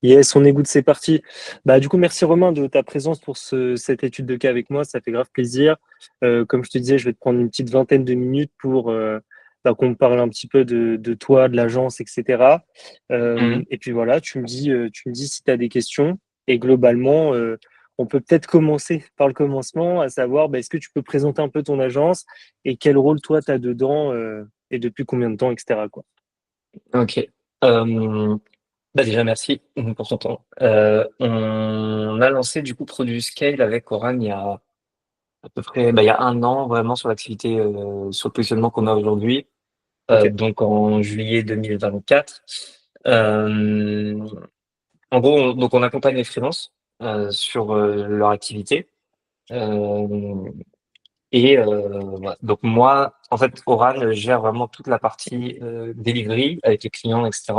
Yes, on écoute, c'est parti. Bah, du coup, merci Romain de ta présence pour cette étude de cas avec moi. Ça fait grave plaisir. Comme je te disais, je vais te prendre une petite vingtaine de minutes pour qu'on me parle un petit peu de toi, de l'agence, etc. Mhm. Et puis voilà, tu me dis si tu as des questions. Et globalement, on peut peut-être commencer par le commencement, à savoir, bah, est-ce que tu peux présenter un peu ton agence et quel rôle toi tu as dedans et depuis combien de temps, etc., quoi. Ok. Déjà, merci pour ton temps. On a lancé du coup Produit Scale avec Oran il y a à peu près il y a 1 an vraiment sur l'activité, sur le positionnement qu'on a aujourd'hui, Ok. donc en juillet 2024. Euh, En gros, on accompagne les freelances sur leur activité. Euh, voilà. Donc moi, en fait, Oran gère vraiment toute la partie delivery avec les clients, etc.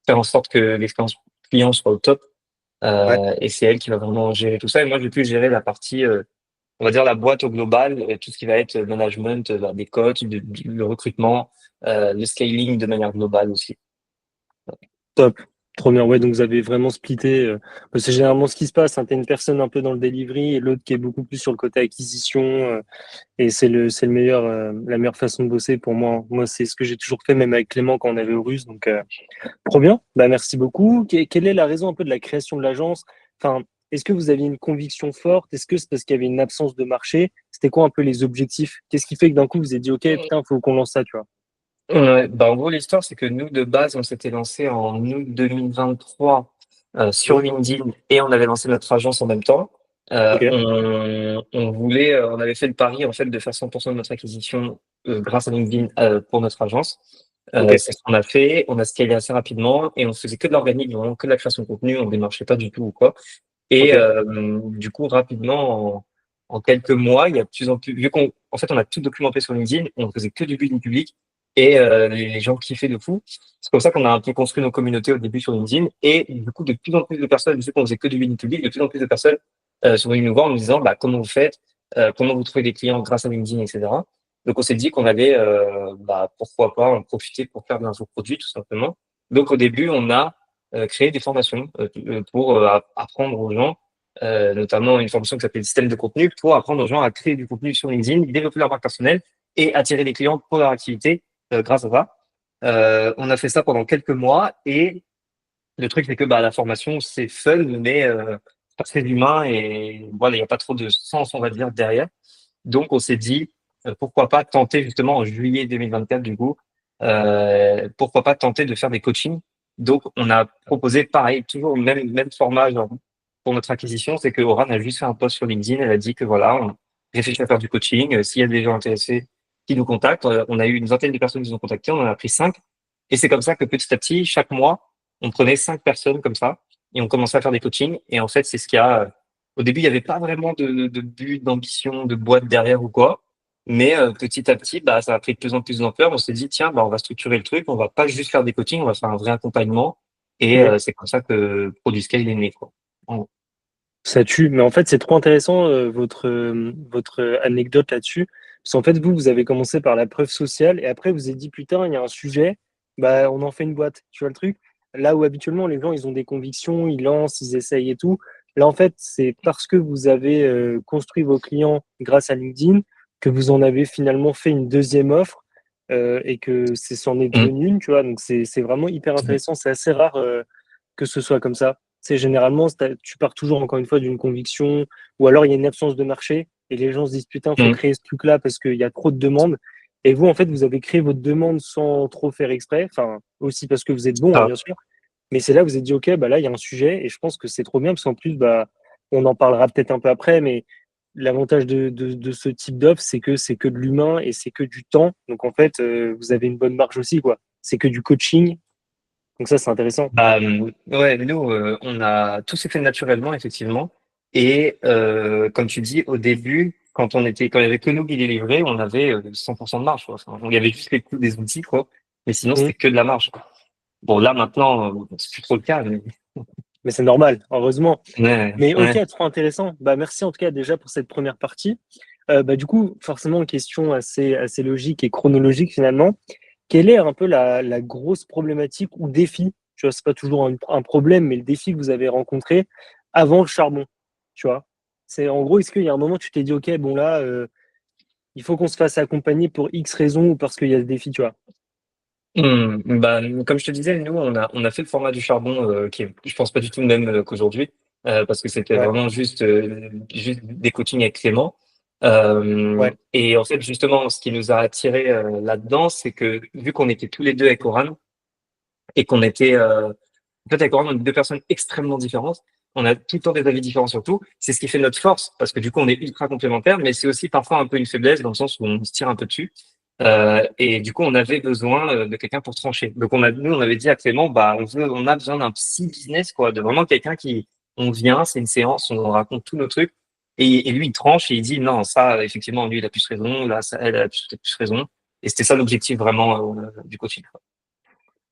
Faire en sorte que l'expérience client soit au top. Ouais. Et c'est elle qui va vraiment gérer tout ça. Et moi, je vais plus gérer la partie, on va dire la boîte au global, tout ce qui va être management, des coachs, le recrutement, le scaling de manière globale aussi. Top. Trop bien. Ouais, donc vous avez vraiment splitté. C'est généralement ce qui se passe, hein. Tu as une personne un peu dans le delivery et l'autre qui est beaucoup plus sur le côté acquisition. Et c'est le meilleur, la meilleure façon de bosser pour moi. Moi, c'est ce que j'ai toujours fait, même avec Clément quand on avait au Russe. Donc, trop bien. Bah, merci beaucoup. Quelle est la raison un peu de la création de l'agence? Enfin, est-ce que vous aviez une conviction forte? Est-ce que c'est parce qu'il y avait une absence de marché? C'était quoi un peu les objectifs? Qu'est-ce qui fait que d'un coup vous avez dit, OK, putain, faut qu'on lance ça, tu vois? Ouais, en gros, l'histoire, c'est que nous, de base, on s'était lancé en août 2023 sur Mhm. LinkedIn et on avait lancé notre agence en même temps. OK. On voulait, on avait fait le pari en fait de faire 100% de notre acquisition grâce à LinkedIn pour notre agence. OK. C'est ce qu'on a fait. On a scalé assez rapidement et on faisait que de l'organique, vraiment que de la création de contenu. On démarchait pas du tout ou quoi. Et OK. du coup, rapidement, en quelques mois, il y a de plus en plus, vu qu'on, en fait, on a tout documenté sur LinkedIn, on faisait que du business public et les gens kiffaient de fou. C'est comme ça qu'on a un peu construit nos communautés au début sur LinkedIn. Et du coup, de plus en plus de personnes, vu qu'on faisait que du business public, de plus en plus de personnes sont venues nous voir en nous disant, bah, comment vous faites, comment vous trouvez des clients grâce à LinkedIn, etc. Donc, on s'est dit qu'on allait, pourquoi pas en profiter pour faire de l'infoproduit, tout simplement. Donc, au début, on a créé des formations pour apprendre aux gens, notamment une formation qui s'appelle système de contenu, pour apprendre aux gens à créer du contenu sur LinkedIn, développer leur marque personnelle et attirer des clients pour leur activité grâce à ça. On a fait ça pendant quelques mois et le truc c'est que la formation c'est fun mais pas très humain et voilà il n'y a pas trop de sens on va dire derrière. Donc on s'est dit pourquoi pas tenter justement en juillet 2024 du coup pourquoi pas tenter de faire des coachings. Donc on a proposé pareil toujours le même format genre, pour notre acquisition, c'est que Oran a juste fait un post sur LinkedIn, elle a dit que voilà on réfléchit à faire du coaching. S'il y a des gens intéressés qui nous contactent, on a eu une vingtaine de personnes qui nous ont contactés, on en a pris 5 et c'est comme ça que petit à petit chaque mois on prenait 5 personnes comme ça et on commençait à faire des coachings. Et en fait, c'est ce qu'il y a. Au début, il n'y avait pas vraiment de but, d'ambition, de boîte derrière ou quoi. Mais petit à petit, ça a pris de plus en plus d'ampleur. On s'est dit, tiens, on va structurer le truc. On va pas juste faire des coachings, on va faire un vrai accompagnement. Et Mhm. c'est comme ça que Produit Scale est né, quoi. En gros. Ça tue, mais en fait, c'est trop intéressant votre anecdote là-dessus. Parce qu'en fait, vous avez commencé par la preuve sociale et après, vous avez dit, putain, il y a un sujet, bah, on en fait une boîte. Tu vois le truc? Là où habituellement, les gens, ils ont des convictions, ils lancent, ils essayent et tout. Là, en fait, c'est parce que vous avez construit vos clients grâce à LinkedIn que vous en avez finalement fait une deuxième offre et que c'en est Mm. devenu une, tu vois. Donc, c'est vraiment hyper intéressant. C'est assez rare que ce soit comme ça. C'est généralement, tu pars toujours encore une fois d'une conviction, ou alors il y a une absence de marché et les gens se disent putain, faut Mm. créer ce truc-là parce qu'il y a trop de demandes. Et vous, en fait, vous avez créé votre demande sans trop faire exprès, enfin aussi parce que vous êtes bon, hein, Ah. bien sûr. Mais c'est là que vous avez dit ok, bah là il y a un sujet et je pense que c'est trop bien parce qu'en plus, bah on en parlera peut-être un peu après, mais l'avantage de ce type d'offre, c'est que de l'humain et c'est que du temps. Donc en fait, vous avez une bonne marge aussi, quoi. C'est que du coaching. Donc ça, c'est intéressant. Ouais, nous, on a tout s'est fait naturellement, effectivement. Et comme tu dis, au début, quand il y avait que nous qui délivrait, on avait 100% de marge, quoi. Enfin, il y avait juste les coûts des outils, quoi. Mais sinon, Mmh. c'était que de la marge, quoi. Bon, là, maintenant, c'est plus trop le cas, mais Mais c'est normal, heureusement. ouais, Mais ok, ouais. trop intéressant. Bah, merci en tout cas déjà pour cette première partie. Bah, du coup, forcément, une question assez logique et chronologique finalement. Quelle est un peu la grosse problématique ou défi, Tu vois, c'est pas toujours un problème, mais le défi que vous avez rencontré avant le charbon, tu vois. C'est en gros, est-ce qu'il y a un moment où tu t'es dit, ok, bon là, il faut qu'on se fasse accompagner pour X raisons ou parce qu'il y a ce défi, tu vois. Bah, comme je te disais, nous, on a fait le format du charbon, qui est, je pense, pas du tout le même qu'aujourd'hui, parce que c'était Ouais, vraiment juste des coachings avec Clément. ouais, Et en fait, justement, ce qui nous a attiré là-dedans, c'est que vu qu'on était tous les deux avec Oran et qu'on était, en fait, avec Oran, on est deux personnes extrêmement différentes. On a tout le temps des avis différents sur tout. C'est ce qui fait notre force, parce que du coup, on est ultra complémentaires, mais c'est aussi parfois un peu une faiblesse dans le sens où on se tire un peu dessus. Et du coup, on avait besoin de quelqu'un pour trancher. Donc, nous, on avait dit à Clément, bah, on a besoin d'un psy business, quoi, de vraiment quelqu'un on vient, c'est une séance, on raconte tous nos trucs, et lui, il tranche et il dit, non, ça, effectivement, lui, il a plus raison, là, ça, elle a plus raison. Et c'était ça l'objectif vraiment du coaching.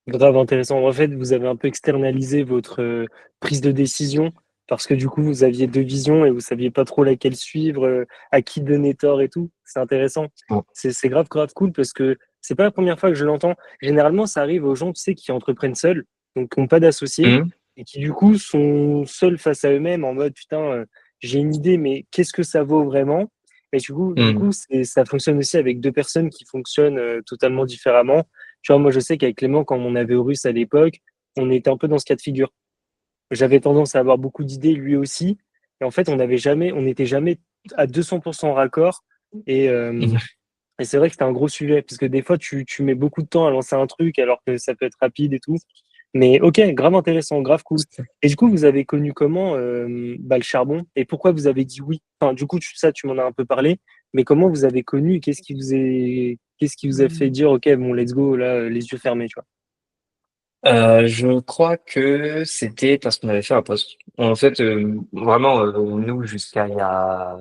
grave intéressant. En fait, vous avez un peu externalisé votre prise de décision parce que du coup, vous aviez deux visions et vous saviez pas trop laquelle suivre, à qui donner tort et tout. C'est intéressant. Bon. C'est grave, grave cool parce que c'est pas la première fois que je l'entends. Généralement, ça arrive aux gens, tu sais, qui entreprennent seuls, donc qui n'ont pas d'associés Mhm. et qui du coup sont seuls face à eux-mêmes en mode putain, j'ai une idée, mais qu'est-ce que ça vaut vraiment? Et du coup, Mhm. ça fonctionne aussi avec deux personnes qui fonctionnent totalement différemment. Tu vois, moi, je sais qu'avec Clément, quand on avait Russe à l'époque, on était un peu dans ce cas de figure. J'avais tendance à avoir beaucoup d'idées, lui aussi. Et en fait, on n'était jamais à 200% raccord. Et, euh, Mhm. et c'est vrai que c'était un gros sujet, parce que des fois, tu mets beaucoup de temps à lancer un truc, alors que ça peut être rapide et tout. Mais ok, grave intéressant, grave cool. Et du coup, vous avez connu comment le charbon et pourquoi vous avez dit oui? Enfin, du coup, ça, tu m'en as un peu parlé, mais comment vous avez connu et qu'est-ce qui vous a fait dire ok, bon, let's go, là, les yeux fermés, tu vois? Je crois que c'était parce qu'on avait fait un post. En fait, vraiment, nous, jusqu'à il y a,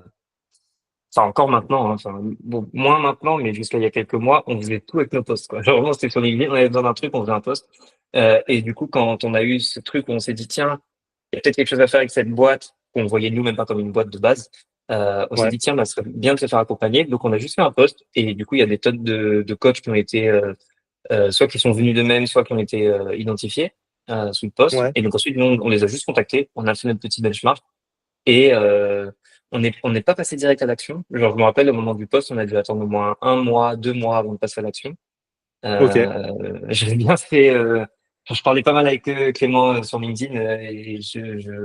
enfin encore maintenant, hein, enfin bon, moins maintenant, mais jusqu'à il y a quelques mois, on faisait tout avec nos posts, quoi. Genre vraiment, c'était sur LinkedIn, on avait besoin d'un truc, on faisait un post. Et du coup, quand on a eu ce truc où on s'est dit, tiens, il y a peut-être quelque chose à faire avec cette boîte qu'on voyait nous même pas comme une boîte de base, on s'est Ouais, dit, tiens, bah, ce serait bien de se faire accompagner. Donc, on a juste fait un post. Et du coup, il y a des tonnes de coachs qui ont été soit qui sont venus d'eux-mêmes, soit qui ont été identifiés sous le poste. ouais, Et donc ensuite, nous, on les a juste contactés, on a fait notre petit benchmark et on n'est pas passé direct à l'action. Genre, je me rappelle, au moment du poste, on a dû attendre au moins un mois, 2 mois avant de passer à l'action. ok, J'avais bien fait. Je parlais pas mal avec Clément sur LinkedIn et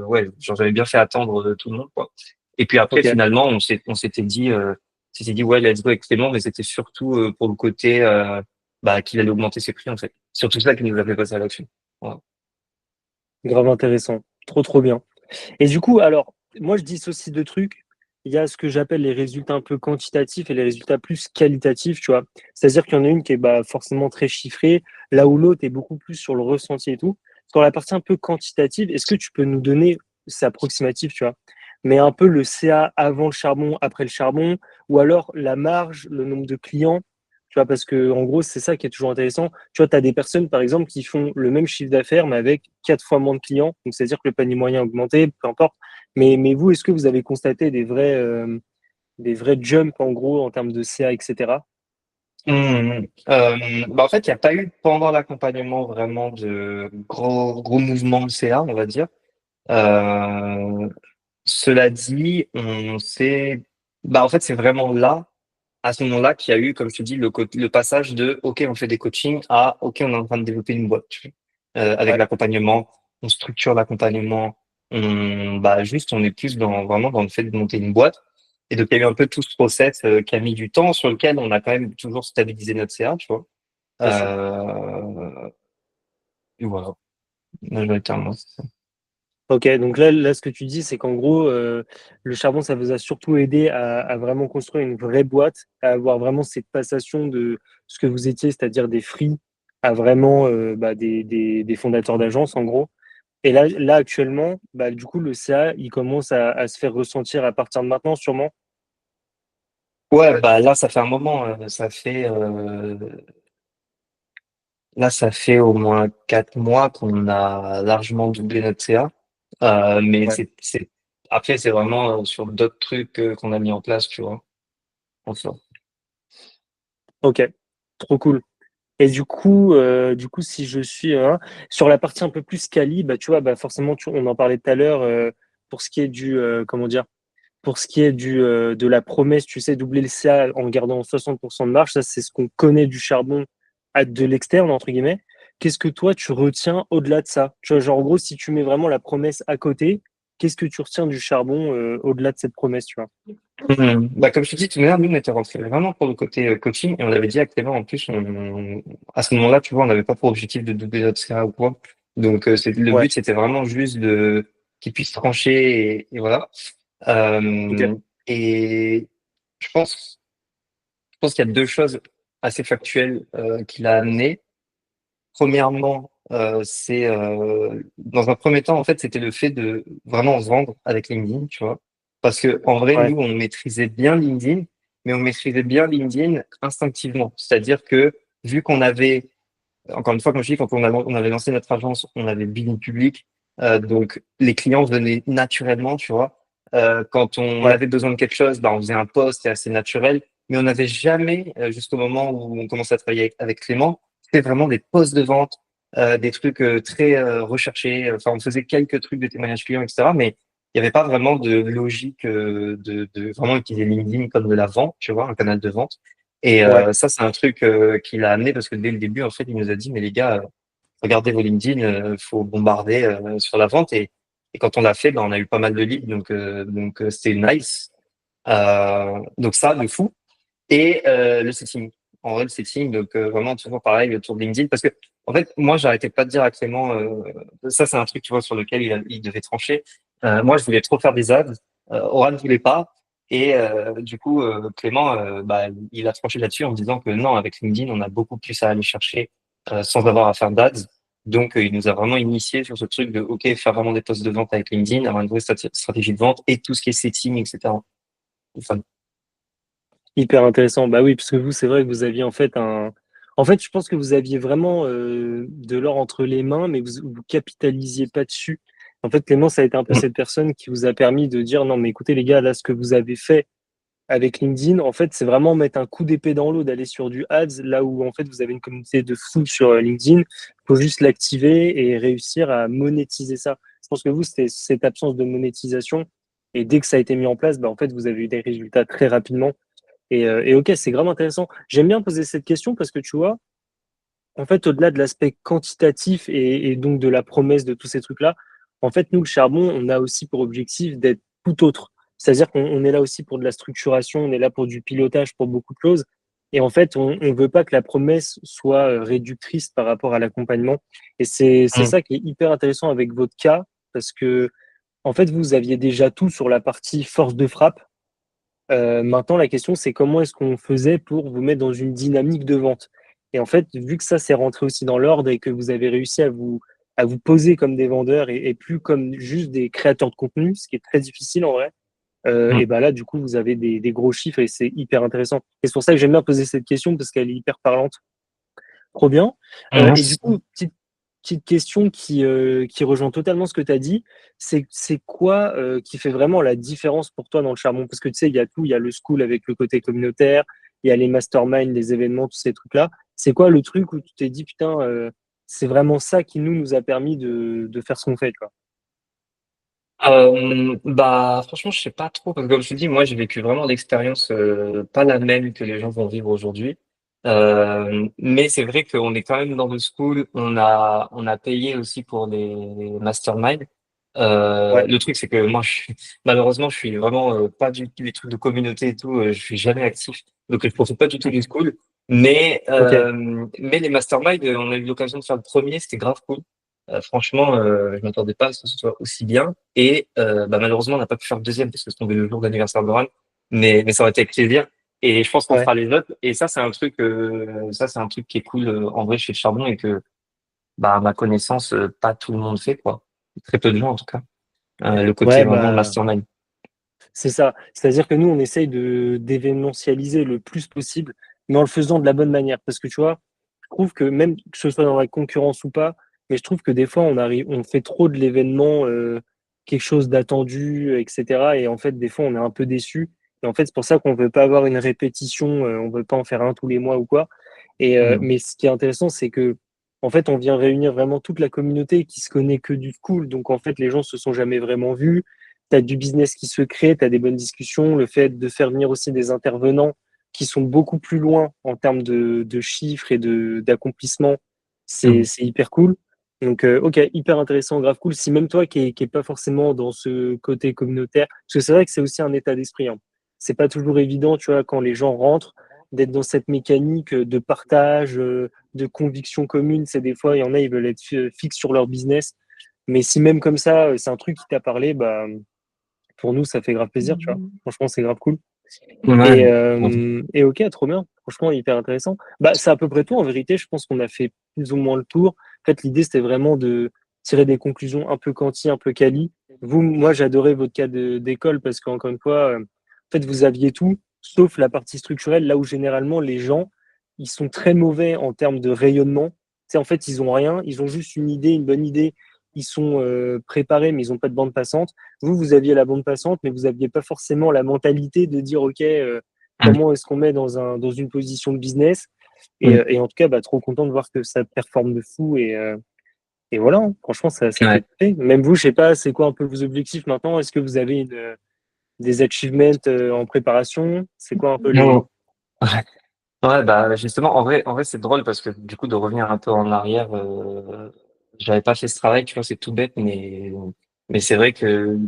ouais, genre, j'avais bien fait attendre tout le monde, quoi. Et puis après, ok. finalement, on s'était dit, ouais, let's go avec Clément, mais c'était surtout pour le côté bah, qu'il allait augmenter ses prix, en fait. Surtout ça qui nous a fait passer à l'action. Voilà. Grave intéressant. Trop, trop bien. Et du coup, alors, moi, je dissocie deux trucs. Il y a ce que j'appelle les résultats un peu quantitatifs et les résultats plus qualitatifs, tu vois. C'est-à-dire qu'il y en a une qui est bah, forcément très chiffrée, là où l'autre est beaucoup plus sur le ressenti et tout. Sur la partie un peu quantitative, est-ce que tu peux nous donner, c'est approximatif, tu vois, mais un peu le CA avant le charbon, après le charbon, ou alors la marge, le nombre de clients, tu vois, parce que en gros, c'est ça qui est toujours intéressant. Tu vois, tu as des personnes, par exemple, qui font le même chiffre d'affaires, mais avec 4 fois moins de clients. Donc, c'est-à-dire que le panier moyen a augmenté, peu importe. Mais vous, est-ce que vous avez constaté des vrais jumps, en gros, en termes de CA, etc. Bah en fait, il n'y a pas eu pendant l'accompagnement vraiment de gros gros mouvements de CA, on va dire. Euh, Cela dit, bah en fait, c'est vraiment là, à ce moment-là, qu'il y a eu, comme je te dis, le passage de OK, on fait des coachings à OK, on est en train de développer une boîte. Tu vois. Avec Ouais, l'accompagnement, on structure l'accompagnement, bah juste, on est plus vraiment dans le fait de monter une boîte. Et donc, il y a eu un peu tout ce process qui a mis du temps, sur lequel on a quand même toujours stabilisé notre CA, tu vois. bien sûr. Euh, et voilà, majoritairement, c'est ça. Ok, donc là, ce que tu dis, c'est qu'en gros, le charbon, ça vous a surtout aidé à vraiment construire une vraie boîte, à avoir vraiment cette passation de ce que vous étiez, c'est-à-dire des free, à vraiment bah, des fondateurs d'agence, en gros. Et là actuellement, bah, du coup, le CA, il commence à se faire ressentir à partir de maintenant, sûrement. Ouais, bah là, ça fait un moment. Là, ça fait au moins 4 mois qu'on a largement doublé notre CA. Mais Ouais. après, c'est vraiment sur d'autres trucs qu'on a mis en place, tu vois. Enfin. Ok, trop cool. Et du coup, si je suis sur la partie un peu plus quali, bah, tu vois, bah, forcément, on en parlait tout à l'heure, pour ce qui est comment dire, pour ce qui est de la promesse, tu sais, doubler le CA en gardant 60% de marge, ça, c'est ce qu'on connaît du charbon de l'externe, entre guillemets. Qu'est-ce que toi, tu retiens au-delà de ça? Tu vois, genre, en gros, si tu mets vraiment la promesse à côté, qu'est-ce que tu retiens du charbon, au-delà de cette promesse, tu vois? Bah, comme je te dis, tout à l'heure, nous, on était rentré vraiment pour le côté coaching et on avait dit à Clément, en plus, à ce moment-là, tu vois, on n'avait pas pour objectif de doubler notre CA ou quoi. Donc, le Ouais, but, c'était vraiment juste qu'il puisse trancher et voilà. ok, Euh, et je pense, je pense qu'il y a deux choses assez factuelles qu'il a amenées. Premièrement, c'est dans un premier temps, en fait, c'était le fait de vraiment se vendre avec LinkedIn, tu vois. Parce que en vrai, ouais, nous, on maîtrisait bien LinkedIn, mais on maîtrisait bien LinkedIn instinctivement. C'est-à-dire que vu qu'on avait, encore une fois, comme je dis, quand on avait lancé notre agence, on avait Building Public, donc les clients venaient naturellement, tu vois. Quand on ouais, avait besoin de quelque chose, bah, on faisait un post, c'est assez naturel, mais on n'avait jamais, jusqu'au moment où on commençait à travailler avec Clément, c'était vraiment des posts de vente, des trucs très recherchés. Enfin, on faisait quelques trucs de témoignages clients, etc. Mais il n'y avait pas vraiment de logique de vraiment utiliser LinkedIn comme de la vente, tu vois, un canal de vente. Et ouais, ça, c'est un truc qu'il a amené parce que dès le début, en fait, il nous a dit, mais les gars, regardez vos LinkedIn, faut bombarder sur la vente. Et quand on l'a fait, ben, on a eu pas mal de leads, donc c'était nice. Donc ça, de fou. Et le setting. En vrai, le setting, donc vraiment toujours pareil autour de LinkedIn. Parce que, en fait, moi, j'arrêtais pas de dire à Clément, ça, c'est un truc, tu vois, sur lequel il devait trancher. Moi, je voulais trop faire des ads. Oran ne voulait pas. Et du coup, Clément, bah, il a tranché là-dessus en me disant que non, avec LinkedIn, on a beaucoup plus à aller chercher sans avoir à faire d'ads. Donc, il nous a vraiment initié sur ce truc de, OK, faire vraiment des posts de vente avec LinkedIn, avoir une vraie stratégie de vente et tout ce qui est setting, etc. Enfin, hyper intéressant. Bah oui, parce que vous, c'est vrai que vous aviez en fait en fait, je pense que vous aviez vraiment de l'or entre les mains, mais vous capitalisiez pas dessus. En fait, Clément, ça a été un peu cette personne qui vous a permis de dire non, mais écoutez, les gars, là, ce que vous avez fait avec LinkedIn, en fait, c'est vraiment mettre un coup d'épée dans l'eau, d'aller sur du ads, là où en fait vous avez une communauté de fou sur LinkedIn. Il faut juste l'activer et réussir à monétiser ça. Je pense que vous, c'était cette absence de monétisation. Et dès que ça a été mis en place, bah, en fait, vous avez eu des résultats très rapidement. Et ok, c'est vraiment intéressant. J'aime bien poser cette question parce que tu vois, en fait, au-delà de l'aspect quantitatif et donc de la promesse de tous ces trucs-là, en fait, nous, le charbon, on a aussi pour objectif d'être tout autre. C'est-à-dire qu'on est là aussi pour de la structuration, on est là pour du pilotage, pour beaucoup de choses. Et en fait, on ne veut pas que la promesse soit réductrice par rapport à l'accompagnement. Et c'est mm, ça qui est hyper intéressant avec votre cas, parce que, en fait, vous aviez déjà tout sur la partie force de frappe. Maintenant, la question, c'est comment est-ce qu'on faisait pour vous mettre dans une dynamique de vente? Et en fait, vu que ça s'est rentré aussi dans l'ordre et que vous avez réussi à vous poser comme des vendeurs et plus comme juste des créateurs de contenu, ce qui est très difficile en vrai, mm, et ben là, du coup, vous avez des gros chiffres et c'est hyper intéressant. Et c'est pour ça que j'aime bien poser cette question parce qu'elle est hyper parlante. Trop bien. Et du coup, petite question qui rejoint totalement ce que tu as dit, c'est quoi qui fait vraiment la différence pour toi dans le charbon? Parce que tu sais, il y a tout, il y a le school avec le côté communautaire, il y a les masterminds, les événements, tous ces trucs-là. C'est quoi le truc où tu t'es dit, putain, c'est vraiment ça qui nous a permis de faire ce qu'on fait, quoi. Bah franchement je sais pas trop parce que comme je te dis moi j'ai vécu vraiment l'expérience pas la même que les gens vont vivre aujourd'hui. Mais c'est vrai qu'on est quand même dans le school, on a payé aussi pour les masterminds. Ouais, Le truc c'est que moi malheureusement je suis vraiment pas du tout les trucs de communauté et tout, je suis jamais actif donc je profite pas du tout du school. ok, Mais les masterminds on a eu l'occasion de faire le premier, c'était grave cool. Franchement, je m'attendais pas à ce que ce soit aussi bien. Et bah, malheureusement, on n'a pas pu faire le deuxième parce que c'est tombé le jour d'anniversaire de Ron. Mais ça aurait été avec plaisir. Et je pense qu'on ouais. fera les autres. Et ça, c'est un truc qui est cool en vrai chez Charbon et que, bah, à ma connaissance, pas tout le monde fait, quoi. Très peu de gens, en tout cas. Le côté Ouais, vraiment bah, mastermind. c'est ça. C'est-à-dire que nous, on essaye d'événementialiser le plus possible, mais en le faisant de la bonne manière. Parce que tu vois, je trouve que même que ce soit dans la concurrence ou pas, mais je trouve que des fois, on fait trop de l'événement, quelque chose d'attendu, etc. Et en fait, des fois, on est un peu déçu. Et en fait, c'est pour ça qu'on veut pas avoir une répétition, on veut pas en faire un tous les mois ou quoi. Mais ce qui est intéressant, c'est que en fait, on vient réunir vraiment toute la communauté qui se connaît que du school. Donc, en fait, les gens se sont jamais vraiment vus. Tu as du business qui se crée, tu as des bonnes discussions. Le fait de faire venir aussi des intervenants qui sont beaucoup plus loin en termes de chiffres et d'accomplissement, c'est hyper cool. Donc, ok, hyper intéressant, grave cool. Si même toi qui est pas forcément dans ce côté communautaire, parce que c'est vrai que c'est aussi un état d'esprit, hein. C'est pas toujours évident, tu vois, quand les gens rentrent, d'être dans cette mécanique de partage, de conviction commune. C'est des fois, il y en a, ils veulent être fixes sur leur business. Mais si même comme ça, c'est un truc qui t'a parlé, bah, pour nous, ça fait grave plaisir, tu vois. Franchement, c'est grave cool. Ouais. Et ok, trop bien. Franchement, hyper intéressant. Bah, c'est à peu près tout. En vérité, je pense qu'on a fait plus ou moins le tour. En fait, l'idée, c'était vraiment de tirer des conclusions un peu quanti, un peu quali. Vous, moi, j'adorais votre cas d'école parce qu'encore une fois, en fait, vous aviez tout, sauf la partie structurelle, là où généralement les gens, ils sont très mauvais en termes de rayonnement. Tu sais, en fait, ils ont rien, ils ont juste une idée, une bonne idée. Ils sont préparés, mais ils n'ont pas de bande passante. Vous aviez la bande passante, mais vous n'aviez pas forcément la mentalité de dire, OK, comment est-ce qu'on met dans une position de business. Et en tout cas, bah, trop content de voir que ça performe de fou. Et voilà, hein. Franchement, ça fait Ouais. kiffer. Même vous, je sais pas, c'est quoi un peu vos objectifs maintenant? Est-ce que vous avez des achievements en préparation? C'est quoi un peu les... Non. Ouais, bah justement, en vrai, c'est drôle parce que du coup, de revenir un peu en arrière, j'avais pas fait ce travail, tu vois, c'est tout bête, mais c'est vrai que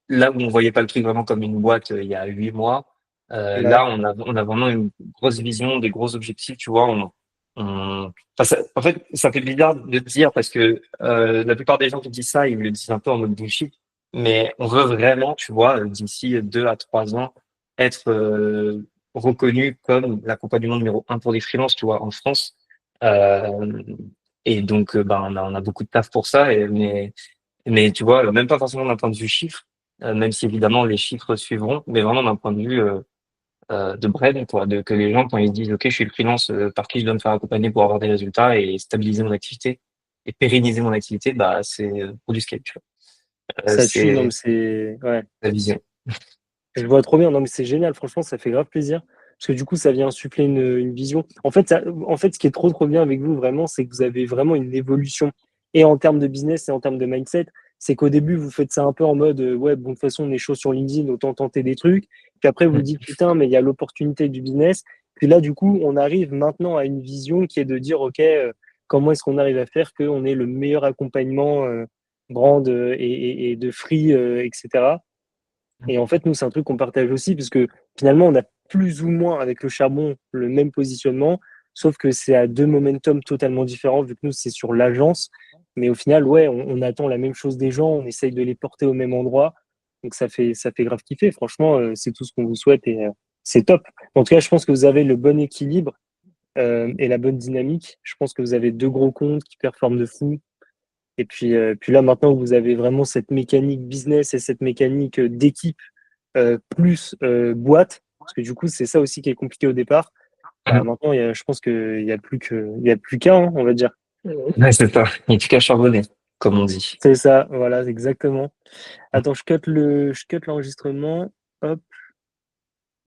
là où on voyait pas le truc vraiment comme une boîte il y a 8 mois, Ouais, là on a vraiment une grosse vision, des gros objectifs, tu vois. Enfin, en fait, ça fait bizarre de dire parce que la plupart des gens qui disent ça, ils le disent un peu en mode bullshit, mais on veut vraiment, tu vois, d'ici 2 à 3 ans, être reconnu comme l'accompagnement numéro 1 pour les freelances, tu vois, en France. Euh, et donc, bah, on a beaucoup de taf pour ça, mais tu vois, même pas forcément d'un point de vue chiffre, même si évidemment les chiffres suivront, mais vraiment d'un point de vue de brain, quoi, que les gens, quand ils se disent, OK, je suis le freelance, par qui je dois me faire accompagner pour avoir des résultats et stabiliser mon activité et pérenniser mon activité, bah, c'est pour du scale, tu vois. ça tue, non, mais C'est c'est... Ouais. la vision. Je vois trop bien. Non, mais c'est génial. Franchement, ça fait grave plaisir. Parce que du coup, ça vient insuffler une vision. En fait, ce qui est trop, trop bien avec vous, vraiment, c'est que vous avez vraiment une évolution. Et en termes de business et en termes de mindset, c'est qu'au début, vous faites ça un peu en mode, ouais, bon, de toute façon, on est chaud sur LinkedIn, autant tenter des trucs. Puis après, vous Mm. dites, putain, mais il y a l'opportunité du business. Puis là, du coup, on arrive maintenant à une vision qui est de dire, OK, comment est-ce qu'on arrive à faire qu'on ait le meilleur accompagnement brand et de free, etc. Et en fait, nous, c'est un truc qu'on partage aussi, parce que finalement, on a plus ou moins avec le charbon le même positionnement, sauf que c'est à deux momentum totalement différents, vu que nous, c'est sur l'agence. Mais au final, ouais, on attend la même chose des gens, on essaye de les porter au même endroit. Donc ça fait grave kiffer. Franchement, c'est tout ce qu'on vous souhaite et c'est top. En tout cas, je pense que vous avez le bon équilibre et la bonne dynamique. Je pense que vous avez deux gros comptes qui performent de fou. Et puis là, maintenant, vous avez vraiment cette mécanique business et cette mécanique d'équipe plus boîte, parce que du coup, c'est ça aussi qui est compliqué au départ. Bah, maintenant, je pense qu'il n'y a plus qu'à, hein, on va dire. Ouais, c'est ça. Il n'y a plus qu'à charbonner, comme on dit. C'est ça, voilà, exactement. Attends, je cut l'enregistrement. Hop.